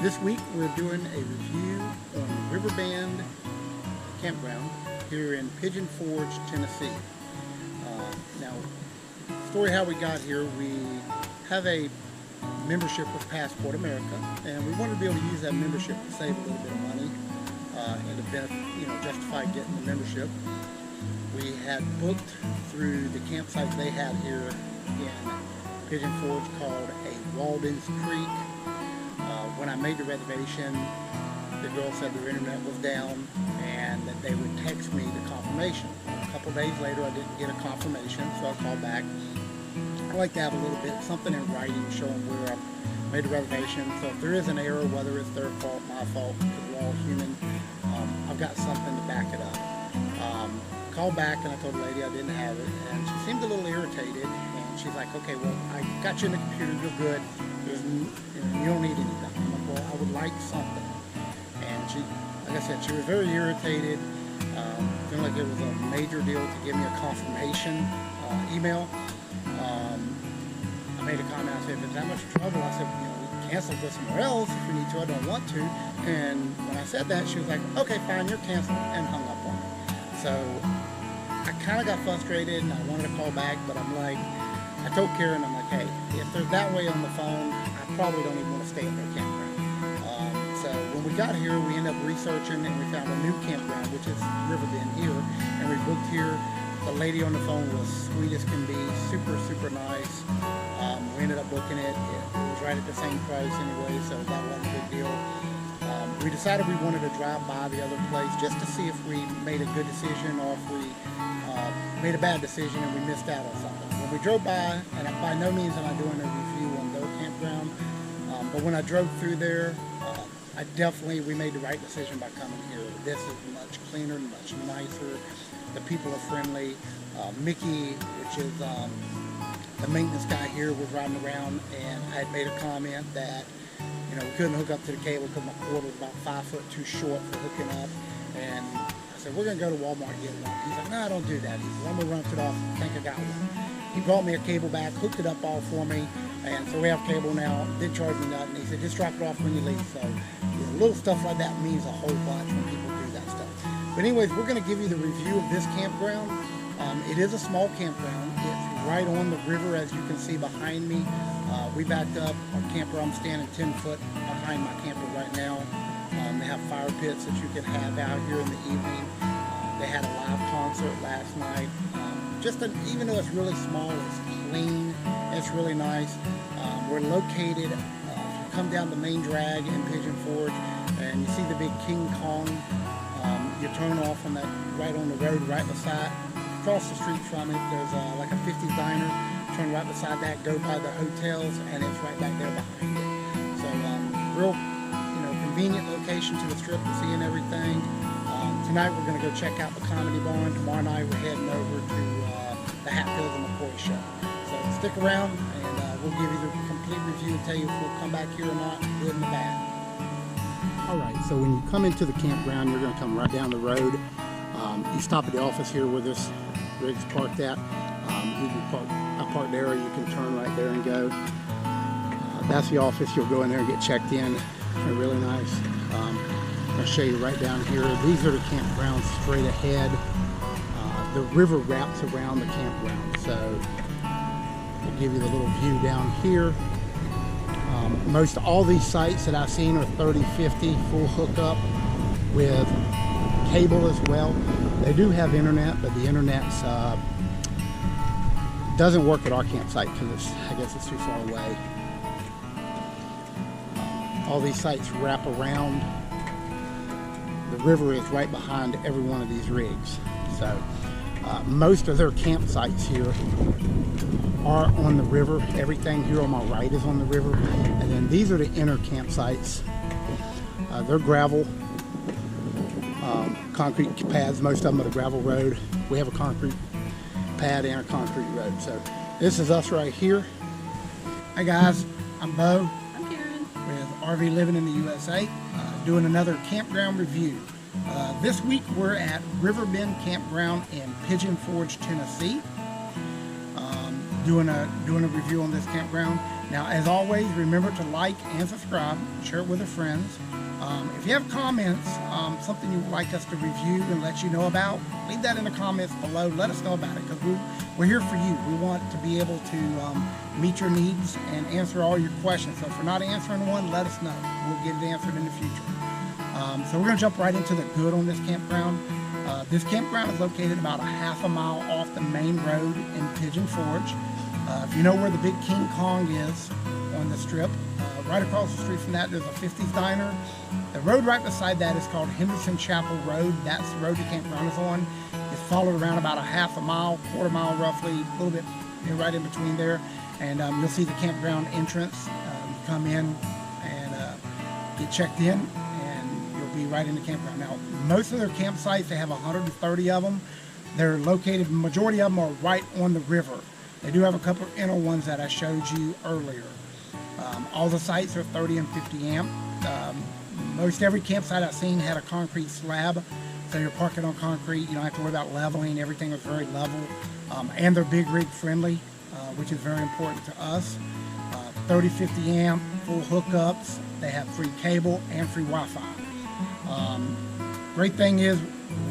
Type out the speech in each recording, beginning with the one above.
This week we're doing a review on Riverbend Campground here in Pigeon Forge, Tennessee. Now, story how we got here, we have a membership with Passport America, and we wanted to be able to use that membership to save a little bit of money and to justify getting the membership. We had booked through the campsite they had here in Pigeon Forge called a Walden's Creek. When I made the reservation, the girl said their internet was down and that they would text me the confirmation. A couple days later, I didn't get a confirmation, so I called back. I like to have a little bit, something in writing showing where I made a reservation. So if there is an error, whether it's their fault, my fault, because we're all human, I've got something to back it up. Called back and I told the lady I didn't have it, and she seemed a little irritated. And she's like, "Okay, well, I got you in the computer. You're good. You don't need anything." I'm like, "Well, I would like something." And she, like I said, she was very irritated. Feeling like it was a major deal to give me a confirmation email. I made a comment. I said, "If it's that much trouble," I said, "we can cancel this somewhere else if we need to. I don't want to." And when I said that, she was like, "Okay, fine, you're canceled," and hung up on me. So I kind of got frustrated and I wanted to call back, but I'm like, I told Karen, I'm like, "Hey, if they're that way on the phone, I probably don't even want to stay at their campground." So when we got here, we ended up researching and we found a new campground, which is Riverbend here, and we booked here. The lady on the phone was sweet as can be, super, super nice. We ended up booking it. It was right at the same price anyway, so that wasn't a big deal. We decided we wanted to drive by the other place just to see if we made a good decision or if we made a bad decision and we missed out on something. When we drove by, and by no means am I doing a review on their campground, but when I drove through there, we made the right decision by coming here. This is much cleaner, much nicer. The people are friendly. Mickey, which is the maintenance guy here, was riding around, and I had made a comment that we couldn't hook up to the cable because my cord was about 5 foot too short for hooking up. And I said, "We're going to go to Walmart and get one." He's like, "No, don't do that." He said, "I'm going to run it off. I think I got one." He brought me a cable back, hooked it up all for me, and so we have cable now. Didn't charge me nothing. He said, "Just drop it off when you leave." So little stuff like that means a whole bunch when people do that stuff. But anyways, we're going to give you the review of this campground. It is a small campground. It's right on the river, as you can see behind me. We backed up our camper. I'm standing 10 foot behind my camper right now. They have fire pits that you can have out here in the evening. They had a live concert last night. Even though it's really small, it's clean. It's really nice. We're located, if you come down the main drag in Pigeon Forge and you see the big King Kong, you turn off on that, right on the road, right beside, across the street from it, there's like a 50s diner. Turn right beside that, go by the hotels, and it's right back there behind it. So real, convenient location to the strip and seeing everything. Tonight we're going to go check out the Comedy Barn. Tomorrow night we're heading over to the Hatfields and McCoy show. So stick around and we'll give you the complete review and tell you if we'll come back here or not, good and bad. Alright, so when you come into the campground, you're going to come right down the road. You stop at the office here where this rig's parked at. You can park there, or you can turn right there and go. That's the office. You'll go in there and get checked in. They're really nice. I'll show you right down here. These are the campgrounds straight ahead. The river wraps around the campground, so we'll give you the little view down here. Most all these sites that I've seen are 30/50 full hookup with cable as well. They do have internet, but the internet's doesn't work at our campsite because I guess it's too far away. All these sites wrap around. The river is right behind every one of these rigs. So most of their campsites here are on the river. Everything here on my right is on the river. And then these are the inner campsites. They're gravel, concrete pads. Most of them are the gravel road. We have a concrete pad and a concrete road. So this is us right here. Hi guys, I'm Bo. I'm Karen. With RV Living in the USA, doing another campground review. This week we're at Riverbend Campground in Pigeon Forge, Tennessee. doing a review on this campground. Now, as always, remember to like and subscribe, share it with your friends. If you have comments, something you would like us to review and let you know about, leave that in the comments below. Let us know about it, because we're here for you. We want to be able to meet your needs and answer all your questions. So if we're not answering one, let us know. We'll get it answered in the future. So we're going to jump right into the good on this campground. This campground is located about a half a mile off the main road in Pigeon Forge. If you know where the big King Kong is on the strip, right across the street from that, there's a 50s diner. The road right beside that is called Henderson Chapel Road. That's the road the campground is on. It's followed around about a half a mile, quarter mile roughly, a little bit right in between there. And you'll see the campground entrance. You come in and get checked in, and you'll be right in the campground. Now, most of their campsites, they have 130 of them. They're located, majority of them are right on the river. They do have a couple of inner ones that I showed you earlier. All the sites are 30 and 50 amp. Most every campsite I've seen had a concrete slab, so you're parking on concrete. You don't have to worry about leveling. Everything is very level, and they're big rig friendly, which is very important to us. 30, 50 amp, full hookups. They have free cable and free Wi-Fi. Great thing is,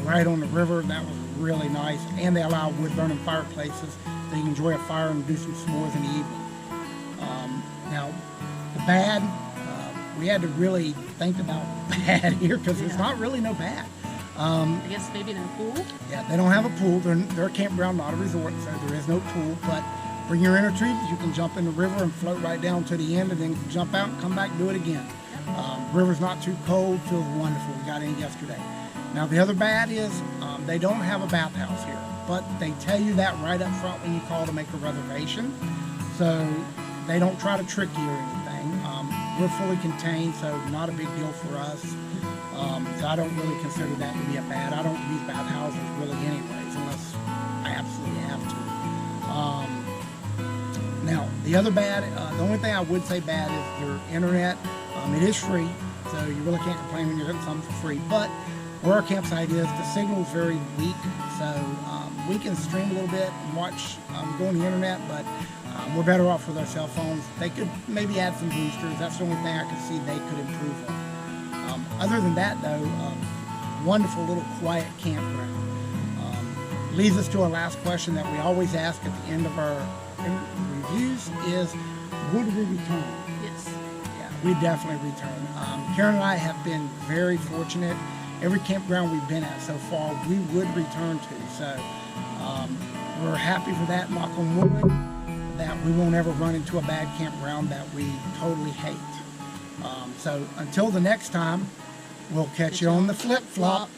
right on the river. That was really nice, and they allow wood burning fireplaces, so you can enjoy a fire and do some s'mores in the evening. Now, the bad, we had to really think about bad here, because there's not really no bad. I guess maybe no pool? Yeah, they don't have a pool. They're a campground, not a resort, so there is no pool. But bring your inner tubes. You can jump in the river and float right down to the end, and then jump out and come back and do it again. River's not too cold, feels wonderful. We got in yesterday. Now, the other bad is they don't have a bathhouse here, but they tell you that right up front when you call to make a reservation. So they don't try to trick you or anything. We're fully contained, so not a big deal for us. So I don't really consider that to be a bad. I don't use bathhouses really anyways, unless I absolutely have to. Now, the other bad, the only thing I would say bad is their internet. It is free, so you really can't complain when you're getting something for free. But where our campsite is, the signal is very weak, so we can stream a little bit and watch, go on the internet, but we're better off with our cell phones. They could maybe add some boosters. That's the only thing I could see they could improve on. Other than that, though, wonderful little quiet campground. Leads us to our last question that we always ask at the end of our reviews is, would we return? Yes. Yeah, we definitely return. Karen and I have been very fortunate. Every campground we've been at so far, we would return to. So we're happy for that, knock on wood, that we won't ever run into a bad campground that we totally hate. So until the next time, we'll catch you on the flip-flop.